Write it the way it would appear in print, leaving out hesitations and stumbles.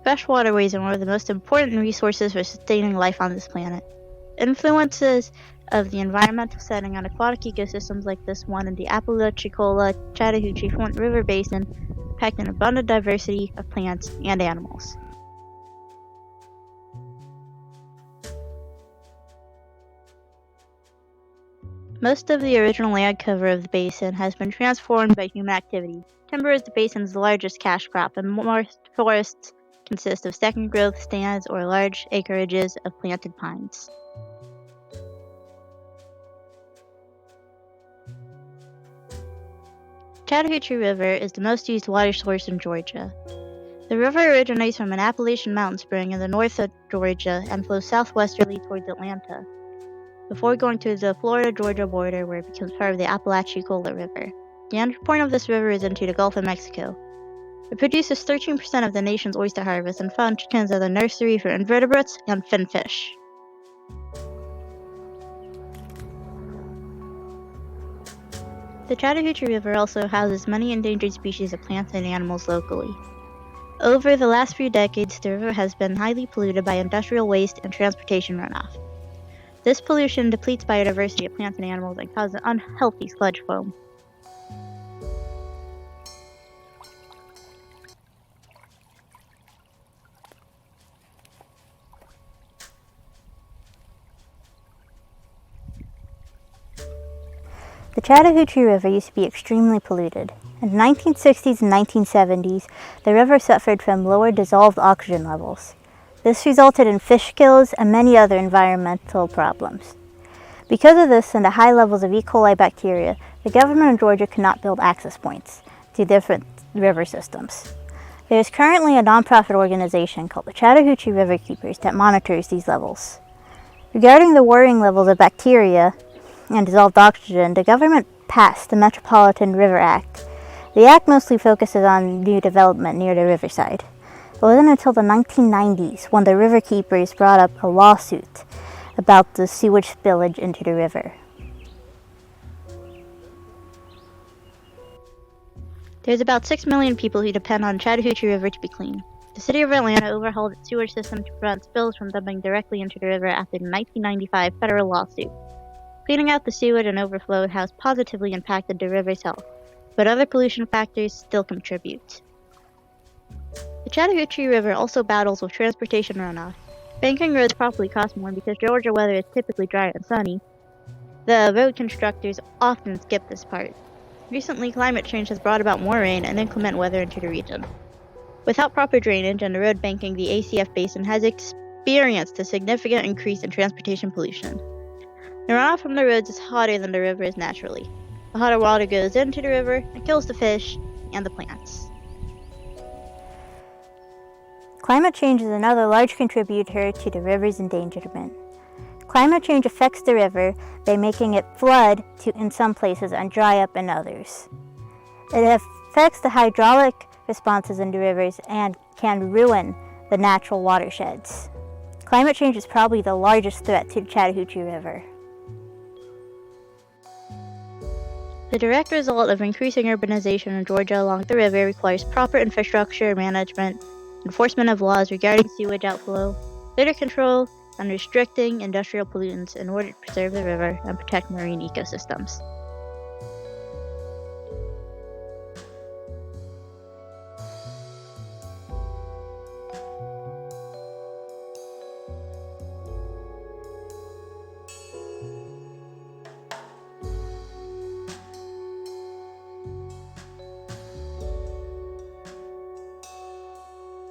Fresh waterways are one of the most important resources for sustaining life on this planet. Influences of the environmental setting on aquatic ecosystems like this one in the Apalachicola Chattahoochee Flint River Basin impact an abundant diversity of plants and animals. Most of the original land cover of the basin has been transformed by human activity. Timber is the basin's largest cash crop, and most forests consist of second-growth stands or large acreages of planted pines. Chattahoochee River is the most used water source in Georgia. The river originates from an Appalachian mountain spring in the north of Georgia and flows southwesterly towards Atlanta, before going to the Florida-Georgia border where it becomes part of the Apalachicola River. The entry point of this river is into the Gulf of Mexico. It produces 13% of the nation's oyster harvest and functions as a nursery for invertebrates and finfish. The Chattahoochee River also houses many endangered species of plants and animals locally. Over the last few decades, the river has been highly polluted by industrial waste and transportation runoff. This pollution depletes biodiversity of plants and animals and causes unhealthy sludge foam. The Chattahoochee River used to be extremely polluted. In the 1960s and 1970s, the river suffered from lower dissolved oxygen levels. This resulted in fish kills and many other environmental problems. Because of this and the high levels of E. coli bacteria, the government of Georgia could not build access points to different river systems. There is currently a nonprofit organization called the Chattahoochee River Keepers that monitors these levels. Regarding the worrying levels of bacteria and dissolved oxygen, the government passed the Metropolitan River Act. The act mostly focuses on new development near the riverside. It wasn't until the 1990s when the River Keepers brought up a lawsuit about the sewage spillage into the river. There's about 6 million people who depend on Chattahoochee River to be clean. The city of Atlanta overhauled its sewage system to prevent spills from dumping directly into the river after the 1995 federal lawsuit. Cleaning out the sewage and overflow has positively impacted the river's health, but other pollution factors still contribute. The Chattahoochee River also battles with transportation runoff. Banking roads probably cost more because Georgia weather is typically dry and sunny. The road constructors often skip this part. Recently, climate change has brought about more rain and inclement weather into the region. Without proper drainage and the road banking, the ACF Basin has experienced a significant increase in transportation pollution. The runoff from the roads is hotter than the river is naturally. The hotter water goes into the river and kills the fish and the plants. Climate change is another large contributor to the river's endangerment. Climate change affects the river by making it flood in some places and dry up in others. It affects the hydraulic responses in the rivers and can ruin the natural watersheds. Climate change is probably the largest threat to the Chattahoochee River. The direct result of increasing urbanization in Georgia along the river requires proper infrastructure management, enforcement of laws regarding sewage outflow, litter control, and restricting industrial pollutants in order to preserve the river and protect marine ecosystems.